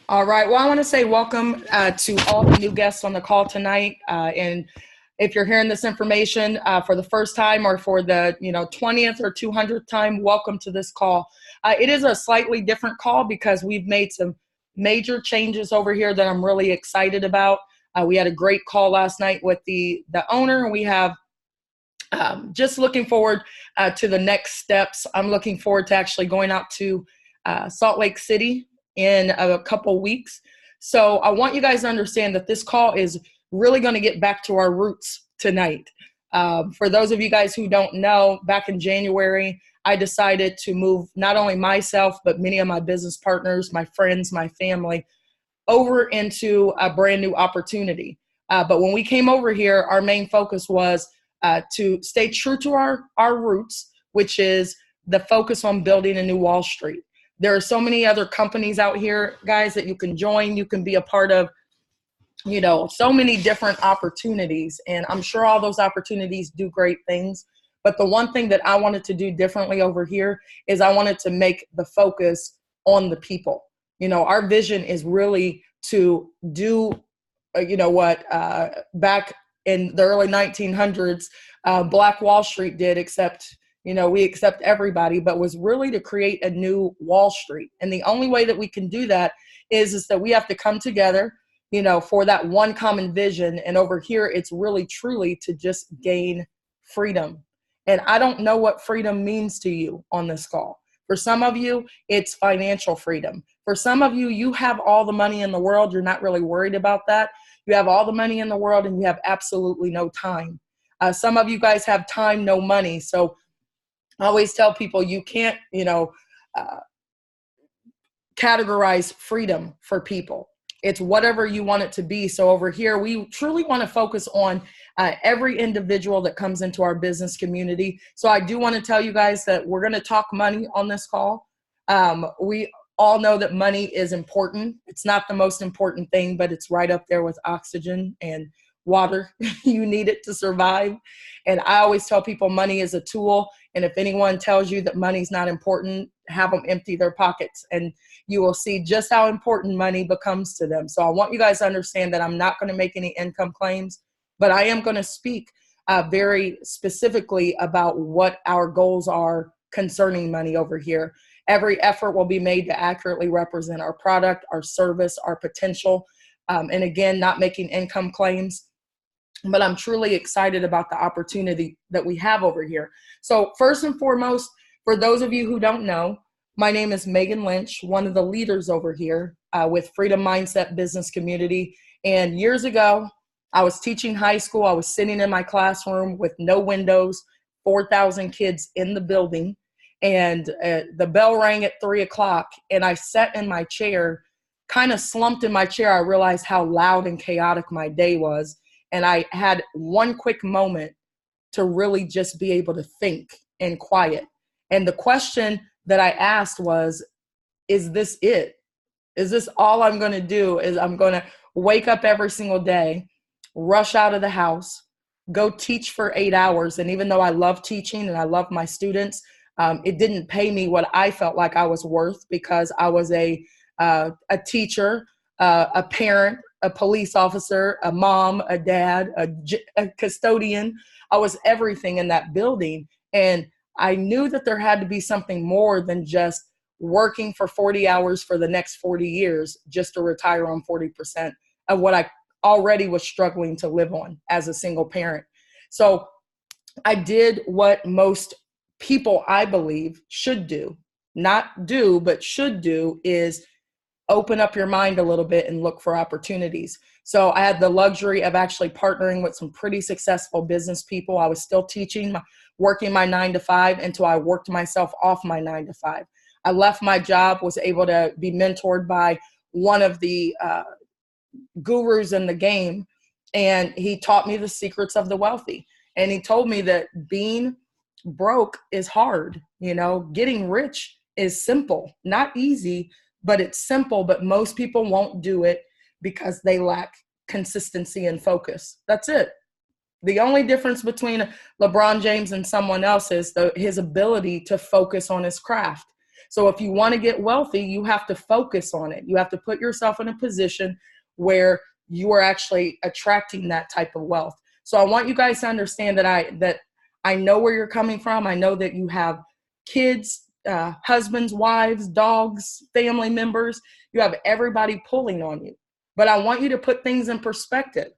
All right. Well, I want to say welcome to all the new guests on the call tonight. And if you're hearing this information for the first time or for the 20th or 200th time, welcome to this call. It is a slightly different call because we've made some major changes over here that I'm really excited about. We had a great call last night with the owner, and we have just looking forward to the next steps. I'm looking forward to actually going out to Salt Lake City in a couple weeks. So I want you guys to understand that this call is really going to get back to our roots tonight. For those of you guys who don't know, back in January, I decided to move not only myself, but many of my business partners, my friends, my family, over into a brand new opportunity. But when we came over here, our main focus was to stay true to our roots, which is the focus on building a new Wall Street. There are so many other companies out here, guys, that you can join. You can be a part of, so many different opportunities. And I'm sure all those opportunities do great things. But the one thing that I wanted to do differently over here is I wanted to make the focus on the people. Our vision is really to do, back in the early 1900s, Black Wall Street did, except we accept everybody, but was really to create a new Wall Street. And the only way that we can do that is that we have to come together, for that one common vision. And over here, it's really truly to just gain freedom. And I don't know what freedom means to you on this call. For some of you, it's financial freedom. For some of you, you have all the money in the world. You're not really worried about that. You have all the money in the world and you have absolutely no time. Some of you guys have time, no money. So I always tell people you can't, categorize freedom for people. It's whatever you want it to be. So over here, we truly want to focus on every individual that comes into our business community. So I do want to tell you guys that we're going to talk money on this call. We all know that money is important. It's not the most important thing, but it's right up there with oxygen and water. You need it to survive. And I always tell people money is a tool. And if anyone tells you that money's not important, have them empty their pockets and you will see just how important money becomes to them. So I want you guys to understand that I'm not going to make any income claims, but I am going to speak very specifically about what our goals are concerning money over here. Every effort will be made to accurately represent our product, our service, our potential. And again, not making income claims. But I'm truly excited about the opportunity that we have over here. So first and foremost, for those of you who don't know, my name is Megan Lynch, one of the leaders over here with Freedom Mindset Business Community. And years ago, I was teaching high school. I was sitting in my classroom with no windows, 4,000 kids in the building. And the bell rang at 3:00 and I sat in my chair, kind of slumped in my chair. I realized how loud and chaotic my day was. And I had one quick moment to really just be able to think and quiet. And the question that I asked was, is this it? Is this all I'm going to do? Is I'm going to wake up every single day, rush out of the house, go teach for 8 hours. And even though I love teaching and I love my students, it didn't pay me what I felt like I was worth because I was a teacher, a parent, a police officer, a mom, a dad, a custodian. I was everything in that building. And I knew that there had to be something more than just working for 40 hours for the next 40 years just to retire on 40% of what I already was struggling to live on as a single parent. So I did what most people, I believe, should do. Not do, but should do is open up your mind a little bit and look for opportunities. So I had the luxury of actually partnering with some pretty successful business people. I was still teaching, working my 9 to 5 until I worked myself off my 9 to 5. I left my job, was able to be mentored by one of the gurus in the game. And he taught me the secrets of the wealthy. And he told me that being broke is hard. Getting rich is simple, not easy, but it's simple, but most people won't do it because they lack consistency and focus. That's it. The only difference between LeBron James and someone else is his ability to focus on his craft. So if you want to get wealthy, you have to focus on it. You have to put yourself in a position where you are actually attracting that type of wealth. So I want you guys to understand that I know where you're coming from. I know that you have kids, husbands, wives, dogs, family members. You have everybody pulling on you. But I want you to put things in perspective.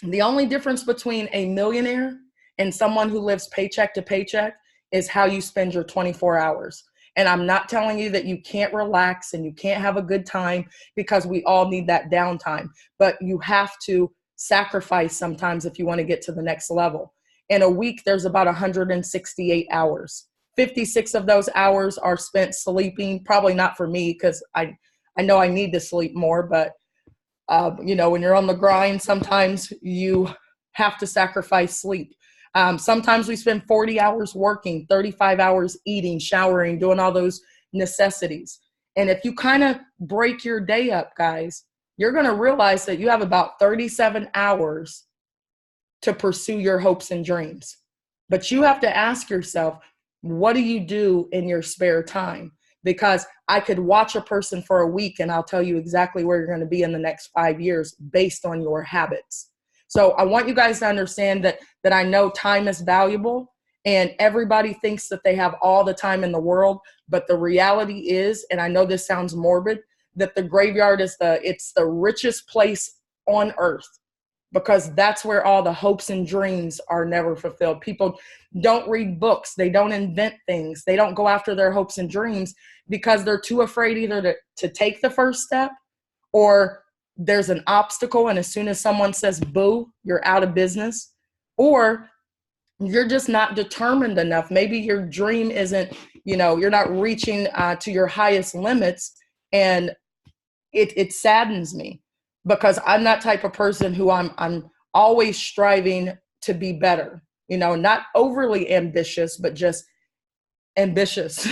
The only difference between a millionaire and someone who lives paycheck to paycheck is how you spend your 24 hours. And I'm not telling you that you can't relax and you can't have a good time, because we all need that downtime. But you have to sacrifice sometimes if you want to get to the next level. In a week, there's about 168 hours. 56 of those hours are spent sleeping. Probably not for me, because I know I need to sleep more, but when you're on the grind, sometimes you have to sacrifice sleep. Sometimes we spend 40 hours working, 35 hours eating, showering, doing all those necessities. And if you kind of break your day up, guys, you're going to realize that you have about 37 hours to pursue your hopes and dreams. But you have to ask yourself, what do you do in your spare time? Because I could watch a person for a week and I'll tell you exactly where you're going to be in the next 5 years based on your habits. So I want you guys to understand that I know time is valuable, and everybody thinks that they have all the time in the world. But the reality is, and I know this sounds morbid, that the graveyard is it's the richest place on earth, because that's where all the hopes and dreams are never fulfilled. People don't read books. They don't invent things. They don't go after their hopes and dreams because they're too afraid either to take the first step, or there's an obstacle, and as soon as someone says boo, you're out of business, or you're just not determined enough. Maybe your dream isn't, you're not reaching to your highest limits, and it saddens me, because I'm that type of person who I'm always striving to be better, not overly ambitious, but just ambitious.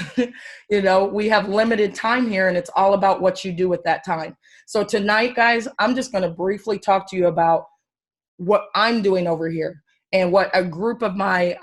We have limited time here, and it's all about what you do with that time. So tonight, guys, I'm just going to briefly talk to you about what I'm doing over here and what a group of my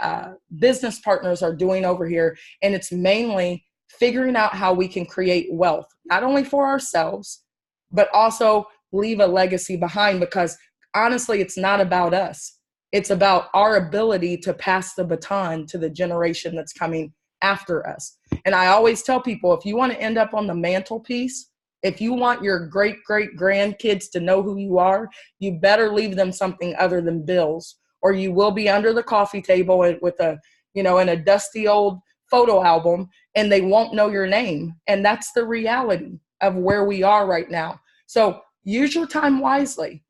business partners are doing over here. And it's mainly figuring out how we can create wealth, not only for ourselves, but also leave a legacy behind, because honestly, it's not about us. It's about our ability to pass the baton to the generation that's coming after us. And I always tell people, if you want to end up on the mantelpiece, if you want your great-great-grandkids to know who you are, you better leave them something other than bills, or you will be under the coffee table with in a dusty old photo album, and they won't know your name. And that's the reality of where we are right now. So use your time wisely.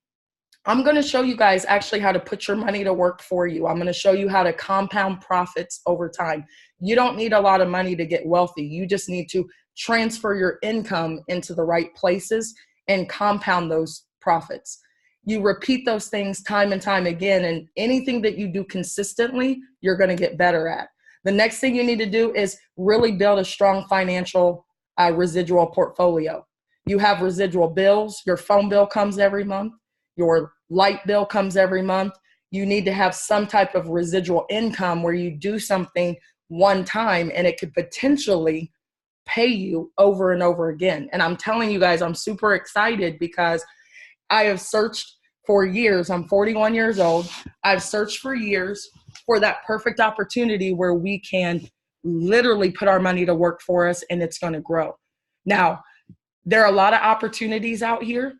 I'm going to show you guys actually how to put your money to work for you. I'm going to show you how to compound profits over time. You don't need a lot of money to get wealthy. You just need to transfer your income into the right places and compound those profits. You repeat those things time and time again, and anything that you do consistently, you're going to get better at. The next thing you need to do is really build a strong financial residual portfolio. You have residual bills. Your phone bill comes every month. Your light bill comes every month. You need to have some type of residual income where you do something one time and it could potentially pay you over and over again. And I'm telling you guys, I'm super excited because I have searched for years. I'm 41 years old. I've searched for years for that perfect opportunity where we can literally put our money to work for us and it's going to grow. Now, there are a lot of opportunities out here.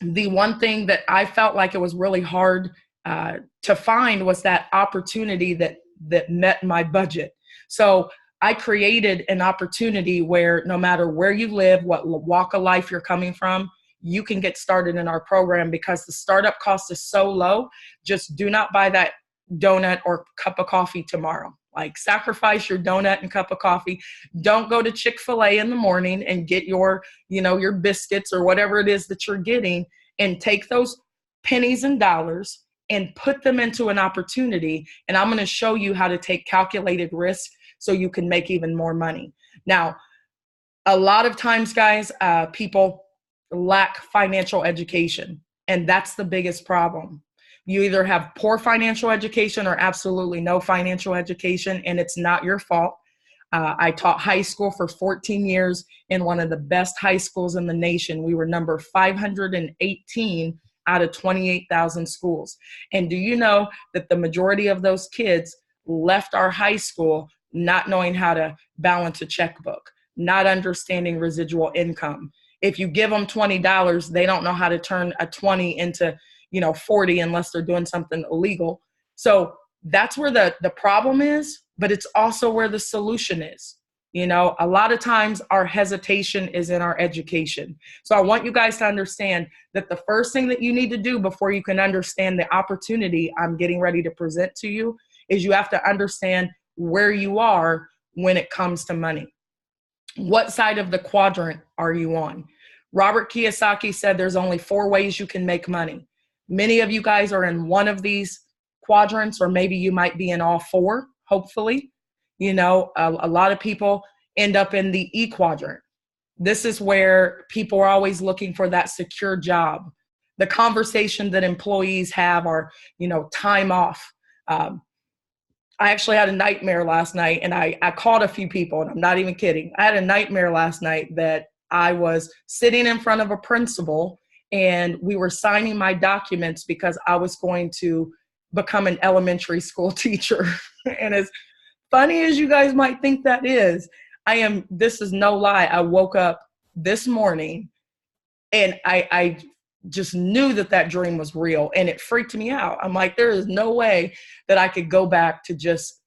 The one thing that I felt like it was really hard to find was that opportunity that met my budget. So I created an opportunity where no matter where you live, what walk of life you're coming from, you can get started in our program because the startup cost is so low. Just do not buy that donut or cup of coffee tomorrow. Like, sacrifice your donut and cup of coffee. Don't go to ChickfilA in the morning and get your biscuits or whatever it is that you're getting, and take those pennies and dollars and put them into an opportunity. And I'm going to show you how to take calculated risk so you can make even more money. Now, a lot of times, guys, people lack financial education, and that's the biggest problem. You either have poor financial education or absolutely no financial education, and it's not your fault. I taught high school for 14 years in one of the best high schools in the nation. We were number 518 out of 28,000 schools. And do you know that the majority of those kids left our high school not knowing how to balance a checkbook, not understanding residual income? If you give them $20, they don't know how to turn a 20 into, 40 unless they're doing something illegal. So that's where the problem is, but it's also where the solution is. A lot of times our hesitation is in our education. So I want you guys to understand that the first thing that you need to do before you can understand the opportunity I'm getting ready to present to you is you have to understand where you are when it comes to money. What side of the quadrant are you on? Robert Kiyosaki said there's only 4 ways you can make money. Many of you guys are in one of these quadrants, or maybe you might be in all 4, hopefully. A lot of people end up in the E quadrant. This is where people are always looking for that secure job. The conversation that employees have are, time off. I actually had a nightmare last night, and I called a few people, and I'm not even kidding. I had a nightmare last night that I was sitting in front of a principal, and we were signing my documents because I was going to become an elementary school teacher. And as funny as you guys might think that is, this is no lie. I woke up this morning and I just knew that dream was real, and it freaked me out. I'm like, there is no way that I could go back to just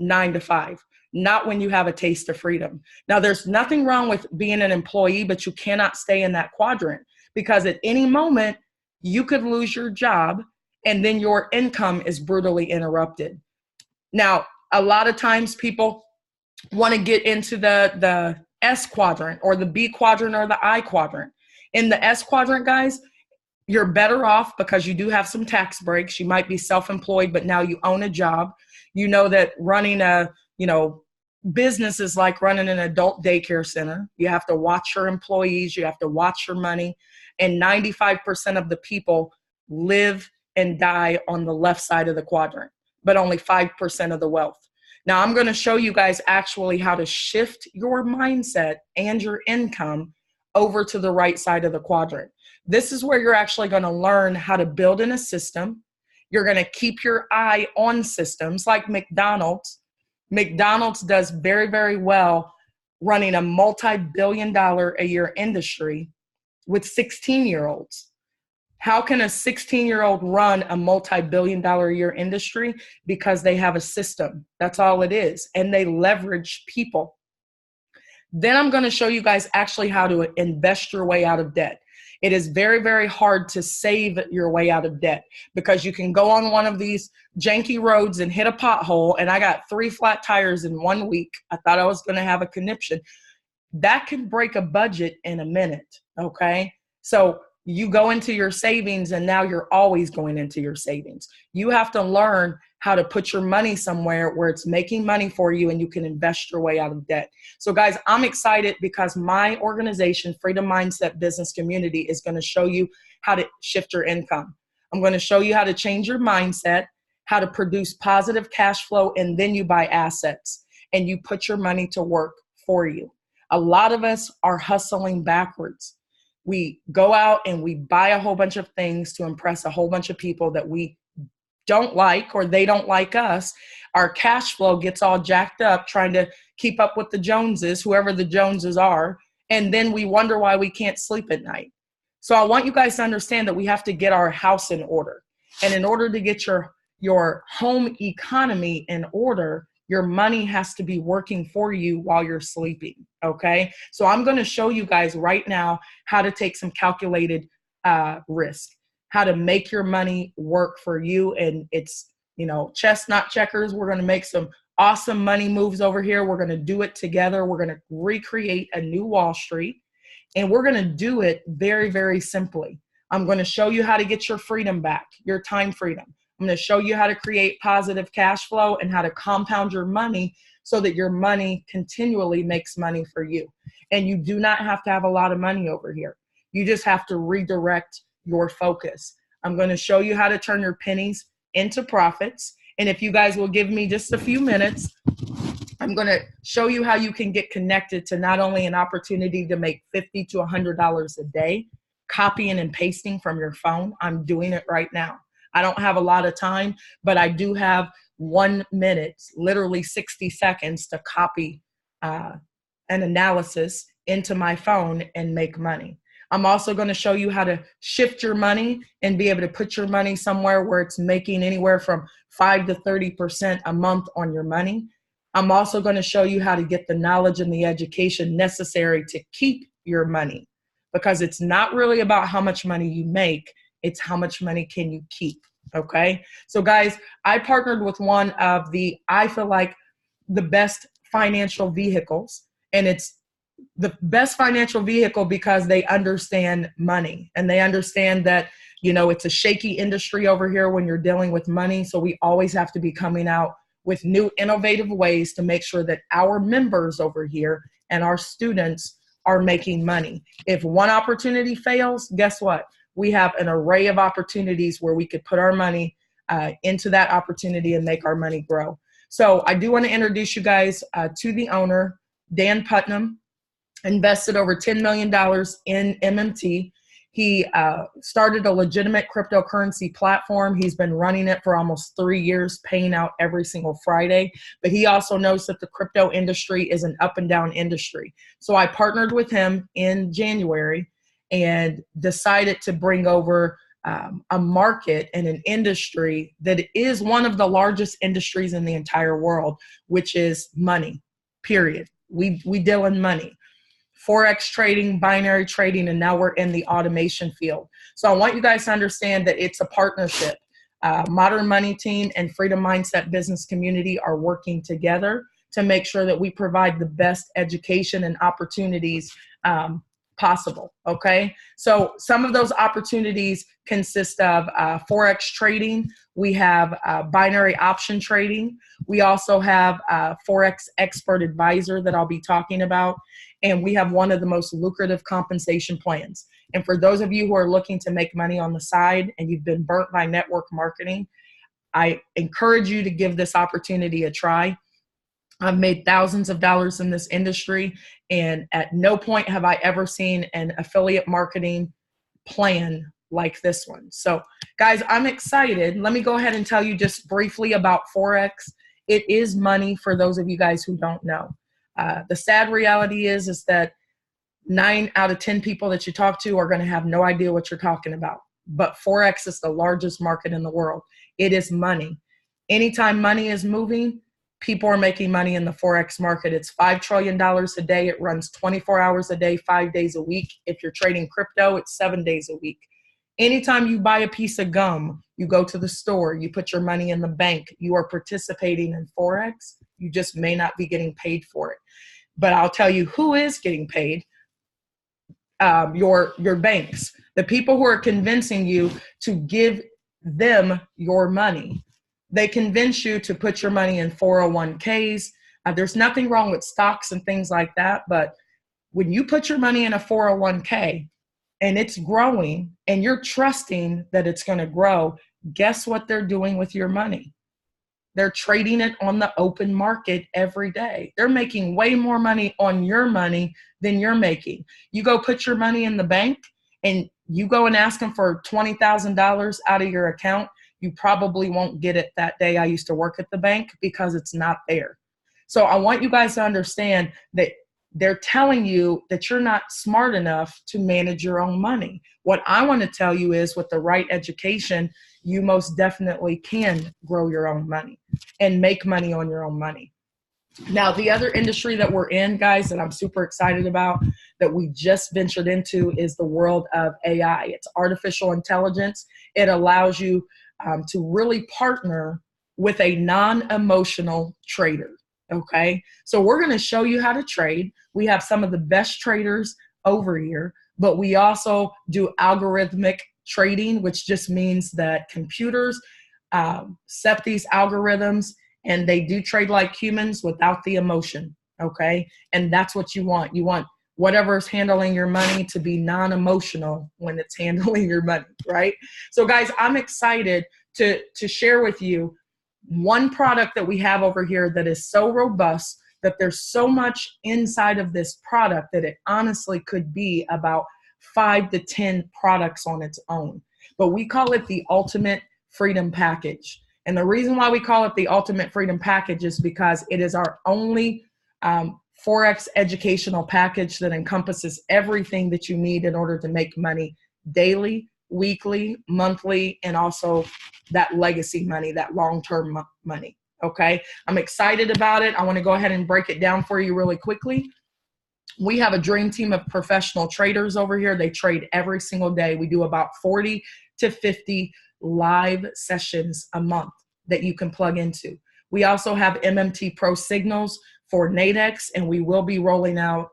9 to 5. Not when you have a taste of freedom. Now, there's nothing wrong with being an employee, but you cannot stay in that quadrant, because at any moment you could lose your job and then your income is brutally interrupted. Now, a lot of times people want to get into the S quadrant or the B quadrant or the I quadrant. In the S quadrant, guys, you're better off because you do have some tax breaks. You might be self-employed, but now you own a job. You know that running a, business is like running an adult daycare center. You have to watch your employees. You have to watch your money. And 95% of the people live and die on the left side of the quadrant, but only 5% of the wealth. Now, I'm going to show you guys actually how to shift your mindset and your income over to the right side of the quadrant. This is where you're actually going to learn how to build in a system. You're going to keep your eye on systems like McDonald's. McDonald's does very, very well running a multi-billion-dollar-a-year industry with 16-year-olds. How can a 16-year-old run a multi-billion-dollar-a-year industry? Because they have a system. That's all it is. And they leverage people. Then I'm going to show you guys actually how to invest your way out of debt. It is very, very hard to save your way out of debt because you can go on one of these janky roads and hit a pothole. And I got 3 flat tires in 1 week. I thought I was going to have a conniption. That can break a budget in a minute. Okay. So you go into your savings and now you're always going into your savings. You have to learn how to put your money somewhere where it's making money for you and you can invest your way out of debt. So guys, I'm excited because my organization, Freedom Mindset Business Community, is going to show you how to shift your income. I'm going to show you how to change your mindset, how to produce positive cash flow, and then you buy assets and you put your money to work for you. A lot of us are hustling backwards. We go out and we buy a whole bunch of things to impress a whole bunch of people that we don't like or they don't like us. Our cash flow gets all jacked up trying to keep up with the Joneses, whoever the Joneses are, and then we wonder why we can't sleep at night. So I want you guys to understand that we have to get our house in order. And in order to get your home economy in order, your money has to be working for you while you're sleeping, okay? So I'm going to show you guys right now how to take some calculated risk, how to make your money work for you. And it's, chess, not checkers. We're going to make some awesome money moves over here. We're going to do it together. We're going to recreate a new Wall Street, and we're going to do it very, very simply. I'm going to show you how to get your freedom back, your time freedom. I'm going to show you how to create positive cash flow and how to compound your money so that your money continually makes money for you. And you do not have to have a lot of money over here. You just have to redirect your focus. I'm going to show you how to turn your pennies into profits. And if you guys will give me just a few minutes, I'm going to show you how you can get connected to not only an opportunity to make $50 to $100 a day, copying and pasting from your phone. I'm doing it right now. I don't have a lot of time, but I do have 1 minute, literally 60 seconds to copy an analysis into my phone and make money. I'm also going to show you how to shift your money and be able to put your money somewhere where it's making anywhere from 5 to 30% a month on your money. I'm also going to show you how to get the knowledge and the education necessary to keep your money, because it's not really about how much money you make, it's how much money can you keep. Okay. So guys, I partnered with one of the, I feel like, the best financial vehicles, and it's the best financial vehicle because they understand money, and they understand that, you know, it's a shaky industry over here when you're dealing with money. So we always have to be coming out with new innovative ways to make sure that our members over here and our students are making money. If one opportunity fails, guess what? We have an array of opportunities where we could put our money into that opportunity and make our money grow. So I do want to introduce you guys to the owner, Dan Putnam. Invested over $10 million in MMT. He started a legitimate cryptocurrency platform. He's been running it for almost 3 years, paying out every single Friday. But he also knows that the crypto industry is an up and down industry. So I partnered with him in January and decided to bring over a market and an industry that is one of the largest industries in the entire world, which is money, period. We deal in money. Forex trading, binary trading, and now we're in the automation field. So I want you guys to understand that it's a partnership. Modern Money Team and Freedom Mindset Business Community are working together to make sure that we provide the best education and opportunities possible, okay? So some of those opportunities consist of Forex trading. We have binary option trading. We also have Forex expert advisor that I'll be talking about. And we have one of the most lucrative compensation plans. And for those of you who are looking to make money on the side and you've been burnt by network marketing, I encourage you to give this opportunity a try. I've made thousands of dollars in this industry, and at no point have I ever seen an affiliate marketing plan like this one. So guys, I'm excited. Let me go ahead and tell you just briefly about Forex. It is money for those of you guys who don't know. The sad reality is that 9 out of 10 people that you talk to are going to have no idea what you're talking about. But Forex is the largest market in the world. It is money. Anytime money is moving, people are making money in the Forex market. It's $5 trillion a day. It runs 24 hours a day, 5 days a week. If you're trading crypto, it's 7 days a week. Anytime you buy a piece of gum, you go to the store, you put your money in the bank, you are participating in Forex. You just may not be getting paid for it. But I'll tell you who is getting paid. Your banks, the people who are convincing you to give them your money. They convince you to put your money in 401ks. There's nothing wrong with stocks and things like that. But when you put your money in a 401k and it's growing and you're trusting that it's going to grow, guess what they're doing with your money? They're trading it on the open market every day. They're making way more money on your money than you're making. You go put your money in the bank and you go and ask them for $20,000 out of your account, you probably won't get it that day. I used to work at the bank because it's not there. So I want you guys to understand that they're telling you that you're not smart enough to manage your own money. What I want to tell you is with the right education, you most definitely can grow your own money and make money on your own money. Now, the other industry that we're in, guys, that I'm super excited about, that we just ventured into is the world of AI. It's artificial intelligence. It allows you to really partner with a non-emotional trader. Okay, so we're going to show you how to trade. We have some of the best traders over here, but we also do algorithmic trading, which just means that computers set these algorithms and they do trade like humans without the emotion. Okay, and that's what you want. You want whatever's handling your money to be non-emotional when it's handling your money, right? So guys, I'm excited to share with you one product that we have over here that is so robust that there's so much inside of this product that it honestly could be about 5 to 10 products on its own. But we call it the Ultimate Freedom Package. And the reason why we call it the Ultimate Freedom Package is because it is our only Forex educational package that encompasses everything that you need in order to make money daily, weekly, monthly, and also that legacy money, that long-term money. Okay, I'm excited about it. I want to go ahead and break it down for you really quickly. We have a dream team of professional traders over here. They trade every single day. We do about 40 to 50 live sessions a month that you can plug into. We also have MMT Pro Signals for Nadex, and we will be rolling out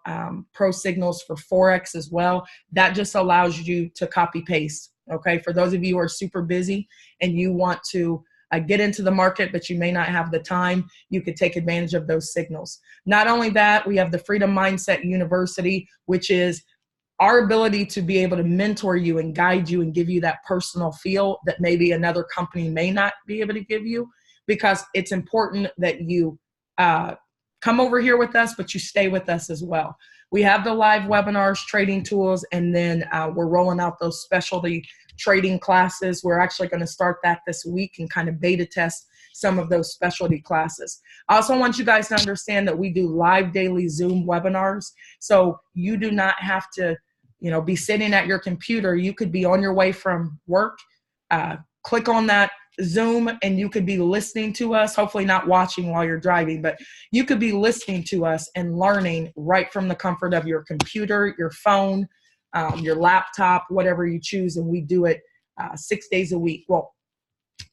Pro Signals for Forex as well. That just allows you to copy paste. Okay, for those of you who are super busy and you want to get into the market, but you may not have the time, you could take advantage of those signals. Not only that, we have the Freedom Mindset University, which is our ability to be able to mentor you and guide you and give you that personal feel that maybe another company may not be able to give you, because it's important that you come over here with us, but you stay with us as well. We have the live webinars, trading tools, and then we're rolling out those specialty trading classes. We're actually going to start that this week and kind of beta test some of those specialty classes. I also want you guys to understand that we do live daily Zoom webinars. So you do not have to, be sitting at your computer. You could be on your way from work, click on that Zoom, and you could be listening to us, hopefully not watching while you're driving, but you could be listening to us and learning right from the comfort of your computer, your phone, your laptop, whatever you choose. And we do it 6 days a week. Well,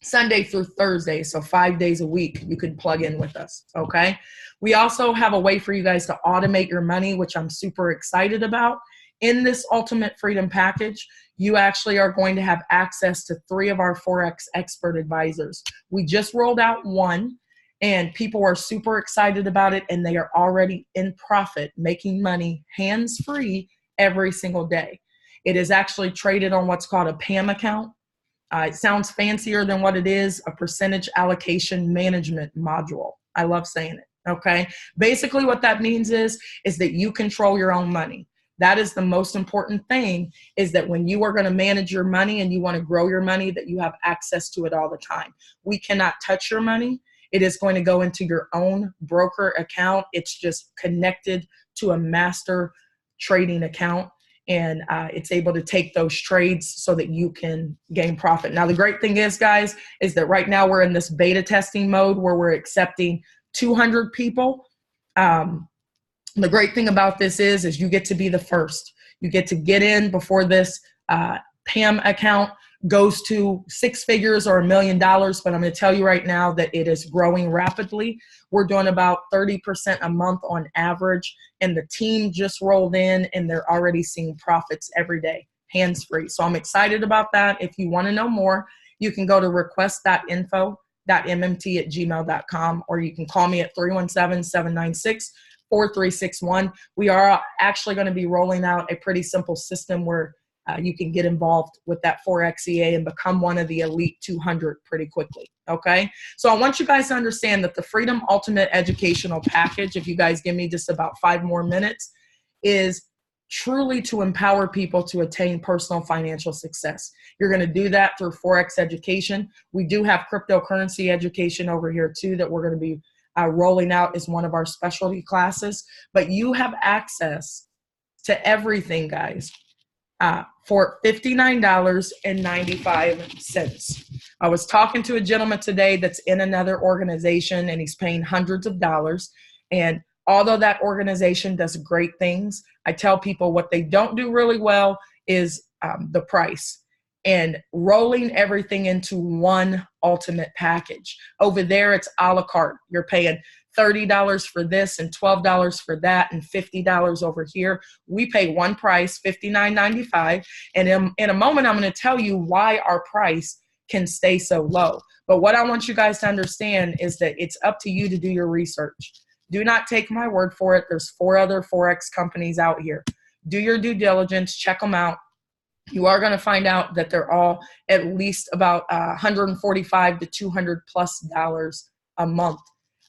Sunday through Thursday, so 5 days a week, you can plug in with us, okay? We also have a way for you guys to automate your money, which I'm super excited about. In this Ultimate Freedom Package, you actually are going to have access to 3 of our Forex expert advisors. We just rolled out one, and people are super excited about it, and they are already in profit, making money hands-free every single day. It is actually traded on what's called a PAM account. It sounds fancier than what it is, a percentage allocation management module. I love saying it, okay? Basically what that means is that you control your own money. That is the most important thing, is that when you are going to manage your money and you want to grow your money, that you have access to it all the time. We cannot touch your money. It is going to go into your own broker account. It's just connected to a master trading account, and it's able to take those trades so that you can gain profit. Now, the great thing is, guys, is that right now we're in this beta testing mode where we're accepting 200 people. The great thing about this is you get to be the first. You get to get in before this PAM account goes to 6 figures or $1 million. But I'm going to tell you right now that it is growing rapidly. We're doing about 30% a month on average. And the team just rolled in and they're already seeing profits every day, hands-free. So I'm excited about that. If you want to know more, you can go to request.info.mmt@gmail.com, or you can call me at 317-796-4361. We are actually going to be rolling out a pretty simple system where you can get involved with that Forex EA and become one of the elite 200 pretty quickly, okay? So I want you guys to understand that the Freedom Ultimate Educational Package, if you guys give me just about 5 more minutes, is truly to empower people to attain personal financial success. You're going to do that through Forex education. We do have cryptocurrency education over here too that we're going to be rolling out as one of our specialty classes. But you have access to everything, guys, for $59.95. I was talking to a gentleman today that's in another organization, and he's paying hundreds of dollars. And although that organization does great things, I tell people what they don't do really well is the price. And rolling everything into one ultimate package. Over there, it's a la carte. You're paying $30 for this and $12 for that and $50 over here. We pay one price, $59.95. And in a moment, I'm going to tell you why our price can stay so low. But what I want you guys to understand is that it's up to you to do your research. Do not take my word for it. There's 4 other Forex companies out here. Do your due diligence, check them out. You are going to find out that they're all at least about $145 to $200+ a month.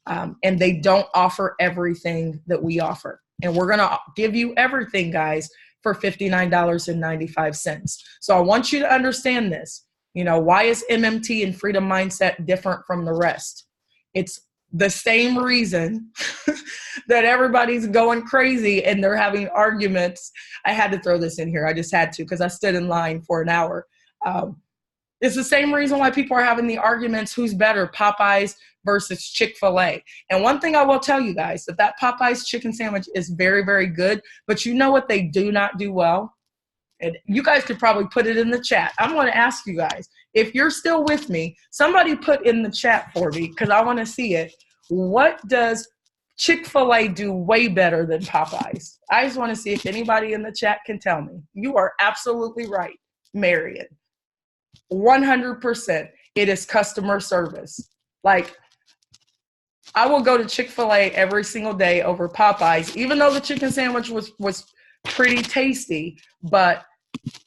And they don't offer everything that we offer. And we're going to give you everything, guys, for $59.95. So I want you to understand this. Why is MMT and Freedom Mindset different from the rest? It's the same reason that everybody's going crazy and they're having arguments. I had to throw this in here. I just had to, because I stood in line for an hour. It's the same reason why people are having the arguments, who's better, Popeyes versus Chick-fil-A. And one thing I will tell you guys, that Popeyes chicken sandwich is very, very good. But you know what they do not do well? And you guys could probably put it in the chat. I'm going to ask you guys, if you're still with me, somebody put in the chat for me, because I want to see it. What does Chick-fil-A do way better than Popeyes? I just want to see if anybody in the chat can tell me. You are absolutely right, Marion. 100%. It is customer service. Like, I will go to Chick-fil-A every single day over Popeyes, even though the chicken sandwich was pretty tasty, but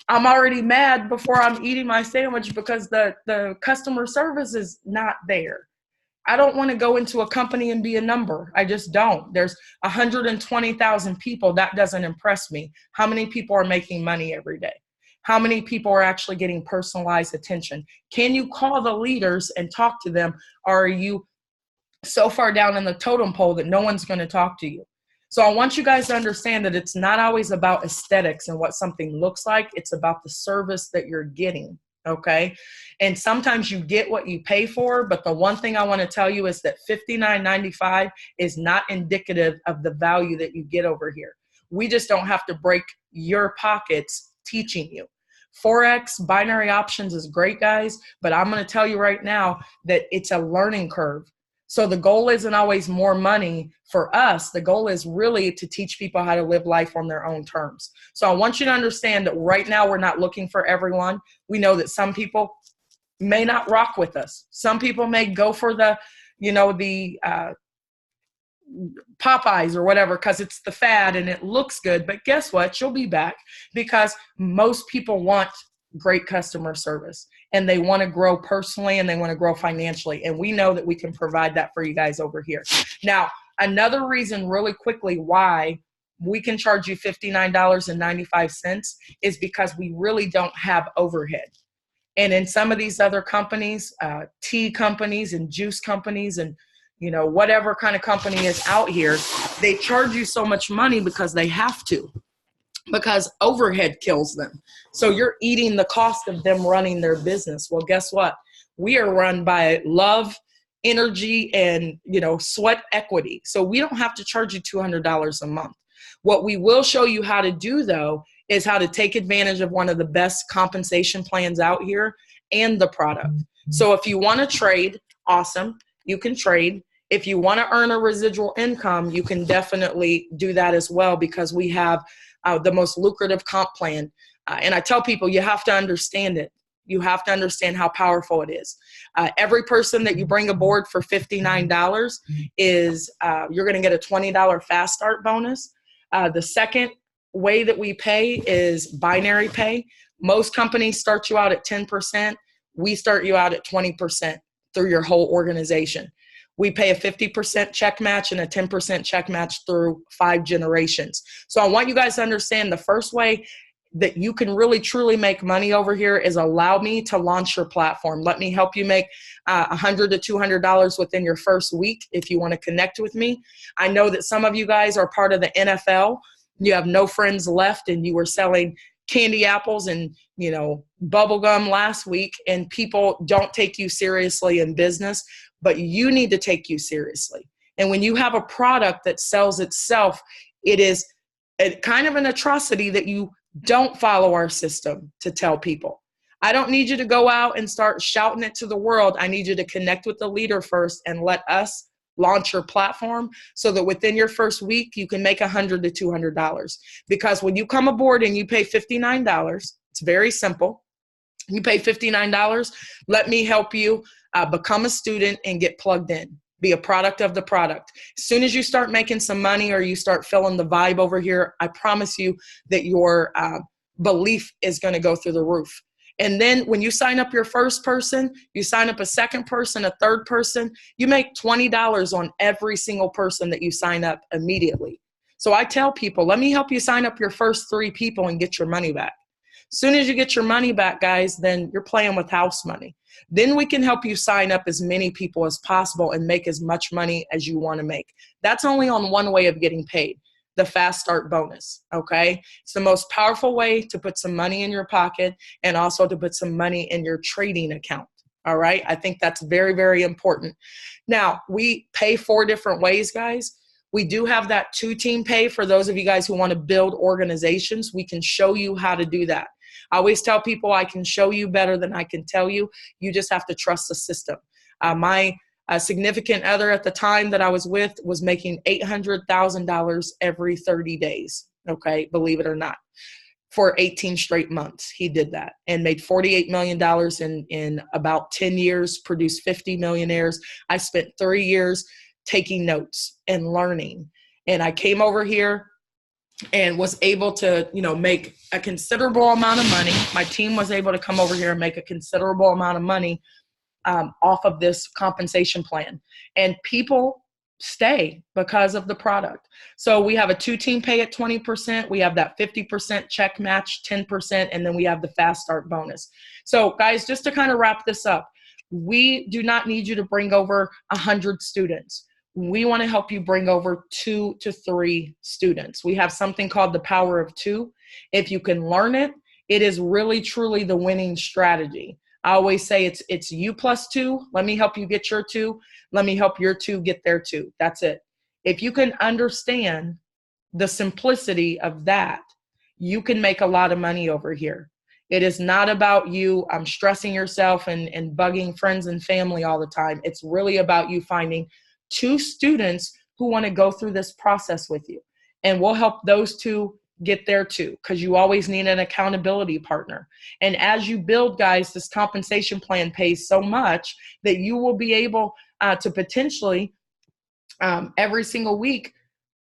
I'm already mad before I'm eating my sandwich because the customer service is not there. I don't want to go into a company and be a number. I just don't. There's 120,000 people. That doesn't impress me. How many people are making money every day? How many people are actually getting personalized attention? Can you call the leaders and talk to them? Or are you so far down in the totem pole that no one's going to talk to you? So I want you guys to understand that it's not always about aesthetics and what something looks like. It's about the service that you're getting, okay? And sometimes you get what you pay for, but the one thing I want to tell you is that $59.95 is not indicative of the value that you get over here. We just don't have to break your pockets teaching you. Forex, binary options is great, guys, but I'm going to tell you right now that it's a learning curve. So the goal isn't always more money for us. The goal is really to teach people how to live life on their own terms. So I want you to understand that right now we're not looking for everyone. We know that some people may not rock with us. Some people may go for the Popeyes or whatever because it's the fad and it looks good. But guess what? You'll be back because most people want great customer service and they want to grow personally and they want to grow financially. And we know that we can provide that for you guys over here. Now, another reason really quickly why we can charge you $59.95 is because we really don't have overhead. And in some of these other companies, tea companies and juice companies and whatever kind of company is out here, they charge you so much money because they have to, because overhead kills them. So you're eating the cost of them running their business. Well, guess what? We are run by love, energy, and sweat equity. So we don't have to charge you $200 a month. What we will show you how to do, though, is how to take advantage of one of the best compensation plans out here and the product. So if you want to trade, awesome, you can trade. If you want to earn a residual income, you can definitely do that as well, because we have the most lucrative comp plan. And I tell people, you have to understand it. You have to understand how powerful it is. Every person that you bring aboard for $59 is, you're going to get a $20 fast start bonus. The second way that we pay is binary pay. Most companies start you out at 10%. We start you out at 20% through your whole organization. We pay a 50% check match and a 10% check match through 5 generations. So I want you guys to understand the first way that you can really truly make money over here is allow me to launch your platform. Let me help you make $100 to $200 within your first week if you want to connect with me. I know that some of you guys are part of the NFL. You have no friends left and you were selling candy apples and bubble gum last week, and people don't take you seriously in business, but you need to take you seriously. And when you have a product that sells itself, it is a kind of an atrocity that you don't follow our system to tell people. I don't need you to go out and start shouting it to the world. I need you to connect with the leader first and let us launch your platform so that within your first week, you can make $100 to $200. Because when you come aboard and you pay $59, it's very simple. You pay $59, let me help you become a student and get plugged in. Be a product of the product. As soon as you start making some money or you start feeling the vibe over here, I promise you that your belief is going to go through the roof. And then when you sign up your first person, you sign up a second person, a third person, you make $20 on every single person that you sign up immediately. So I tell people, let me help you sign up your first 3 people and get your money back. As soon as you get your money back, guys, then you're playing with house money. Then we can help you sign up as many people as possible and make as much money as you want to make. That's only on one way of getting paid, the fast start bonus, okay? It's the most powerful way to put some money in your pocket and also to put some money in your trading account, all right? I think that's very, very important. Now, we pay 4 different ways, guys. We do have that 2-team pay for those of you guys who want to build organizations. We can show you how to do that. I always tell people I can show you better than I can tell you. You just have to trust the system. My significant other at the time that I was with was making $800,000 every 30 days, okay, believe it or not. For 18 straight months, he did that and made $48 million in about 10 years, produced 50 millionaires. I spent 3 years taking notes and learning. And I came over here and was able to, make a considerable amount of money. My team was able to come over here and make a considerable amount of money off of this compensation plan. And people stay because of the product. So we have a 2-team pay at 20%. We have that 50% check match, 10%, and then we have the fast start bonus. So guys, just to kind of wrap this up, we do not need you to bring over 100 students. We want to help you bring over 2 to 3 students. We have something called the power of 2. If you can learn it, it is really, truly the winning strategy. I always say it's you plus 2. Let me help you get your 2. Let me help your 2 get their 2. That's it. If you can understand the simplicity of that, you can make a lot of money over here. It is not about you stressing yourself and bugging friends and family all the time. It's really about you finding 2 students who want to go through this process with you. And we'll help those 2 get there too, because you always need an accountability partner. And as you build, guys, this compensation plan pays so much that you will be able to potentially every single week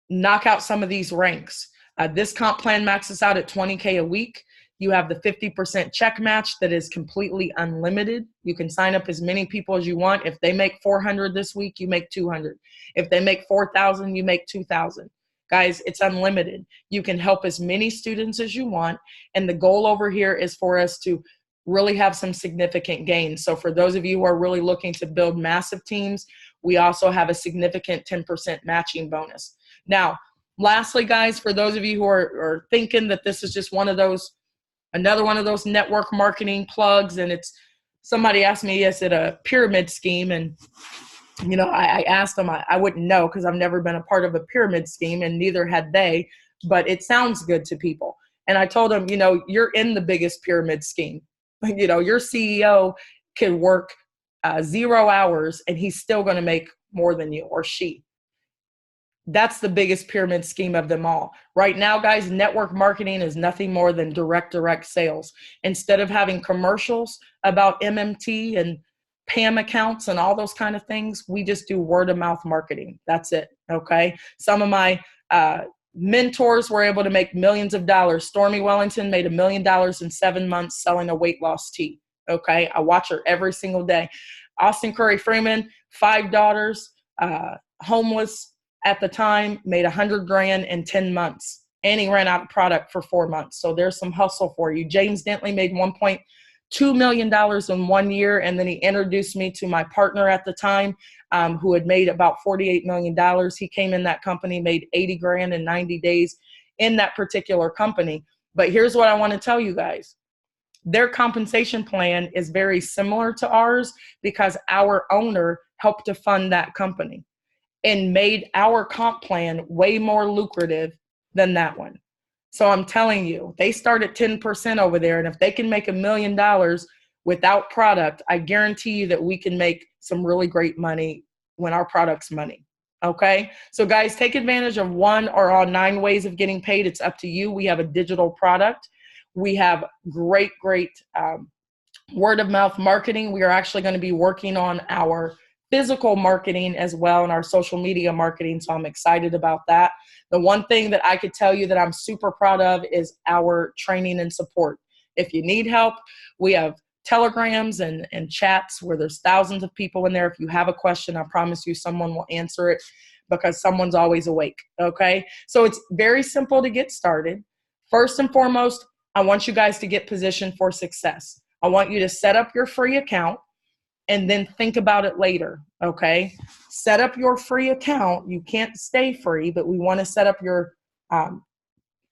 knock out some of these ranks. This comp plan maxes out at $20K a week. You have the 50% check match that is completely unlimited. You can sign up as many people as you want. If they make 400 this week, you make 200. If they make 4,000, you make 2,000. Guys, it's unlimited. You can help as many students as you want. And the goal over here is for us to really have some significant gains. So for those of you who are really looking to build massive teams, we also have a significant 10% matching bonus. Now, lastly, guys, for those of you who are thinking that this is just another one of those network marketing plugs, and it's somebody asked me, is it a pyramid scheme? And I asked them, I wouldn't know because I've never been a part of a pyramid scheme, and neither had they, but it sounds good to people. And I told them, you're in the biggest pyramid scheme. Your CEO can work 0 hours and he's still going to make more than you, or she. That's the biggest pyramid scheme of them all. Right now, guys, network marketing is nothing more than direct sales. Instead of having commercials about MMT and PAM accounts and all those kind of things, we just do word of mouth marketing. That's it, okay? Some of my mentors were able to make millions of dollars. Stormy Wellington made $1 million in 7 months selling a weight loss tea, okay? I watch her every single day. Austin Curry Freeman, 5 daughters, homeless at the time, made $100,000 in 10 months. And he ran out of product for 4 months. So there's some hustle for you. James Dentley made $1.2 million in 1 year. And then he introduced me to my partner at the time, who had made about $48 million. He came in that company, made $80,000 in 90 days in that particular company. But here's what I want to tell you guys. Their compensation plan is very similar to ours because our owner helped to fund that company and made our comp plan way more lucrative than that one. So I'm telling you, they start at 10% over there. And if they can make $1 million without product, I guarantee you that we can make some really great money when our product's money. Okay? So guys, take advantage of 1 or all 9 ways of getting paid. It's up to you. We have a digital product. We have great word of mouth marketing. We are actually going to be working on our physical marketing as well and our social media marketing. So I'm excited about that. The one thing that I could tell you that I'm super proud of is our training and support. If you need help, we have telegrams and chats where there's thousands of people in there. If you have a question, I promise you someone will answer it because someone's always awake, okay? So it's very simple to get started. First and foremost, I want you guys to get positioned for success. I want you to set up your free account and then think about it later, okay? Set up your free account. You can't stay free, but we want to set up your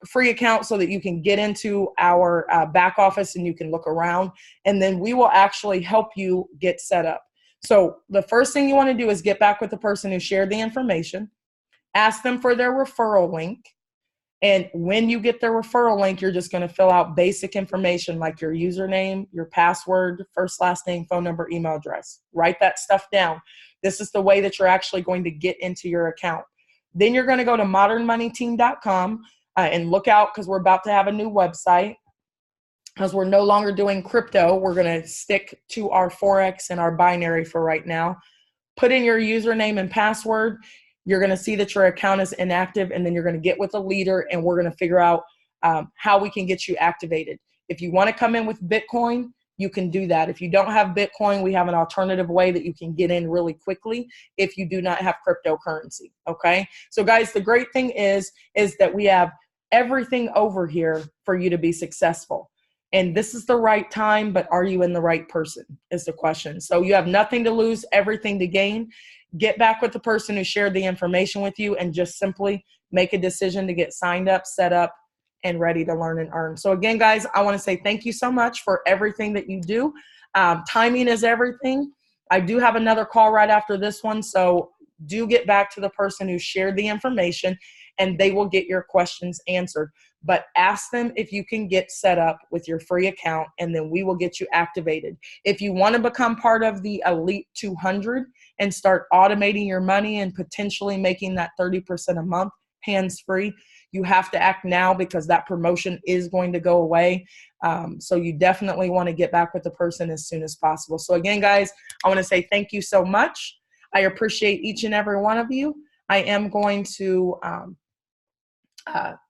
free account so that you can get into our back office and you can look around, and then we will actually help you get set up. So the first thing you want to do is get back with the person who shared the information, ask them for their referral link. And when you get their referral link, you're just going to fill out basic information like your username, your password, first, last name, phone number, email address. Write that stuff down. This is the way that you're actually going to get into your account. Then you're going to go to modernmoneyteam.com and look out because we're about to have a new website. Because we're no longer doing crypto, we're going to stick to our Forex and our binary for right now. Put in your username and password. You're going to see that your account is inactive, and then you're going to get with a leader, and we're going to figure out how we can get you activated. If you want to come in with Bitcoin, you can do that. If you don't have Bitcoin, we have an alternative way that you can get in really quickly if you do not have cryptocurrency, okay? So guys, the great thing is that we have everything over here for you to be successful. And this is the right time, but are you in the right person is the question. So you have nothing to lose, everything to gain. Get back with the person who shared the information with you and just simply make a decision to get signed up, set up, and ready to learn and earn. So again, guys, I want to say thank you so much for everything that you do. Timing is everything. I do have another call right after this one, so do get back to the person who shared the information and they will get your questions answered. But ask them if you can get set up with your free account, and then we will get you activated. If you want to become part of the Elite 200 and start automating your money and potentially making that 30% a month hands-free, you have to act now because that promotion is going to go away. So you definitely want to get back with the person as soon as possible. So again, guys, I want to say thank you so much. I appreciate each and every one of you. I am going to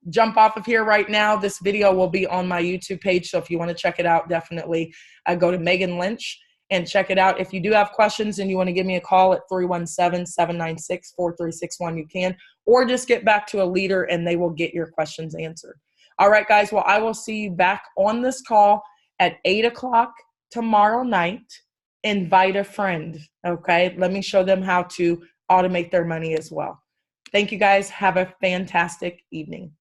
jump off of here right now. This video will be on my YouTube page, so if you want to check it out, definitely go to Megan Lynch and check it out. If you do have questions and you want to give me a call at 317-796-4361, you can, or just get back to a leader and they will get your questions answered. All right, guys, well, I will see you back on this call at 8 o'clock tomorrow night. Invite a friend, okay? Let me show them how to automate their money as well. Thank you, guys. Have a fantastic evening.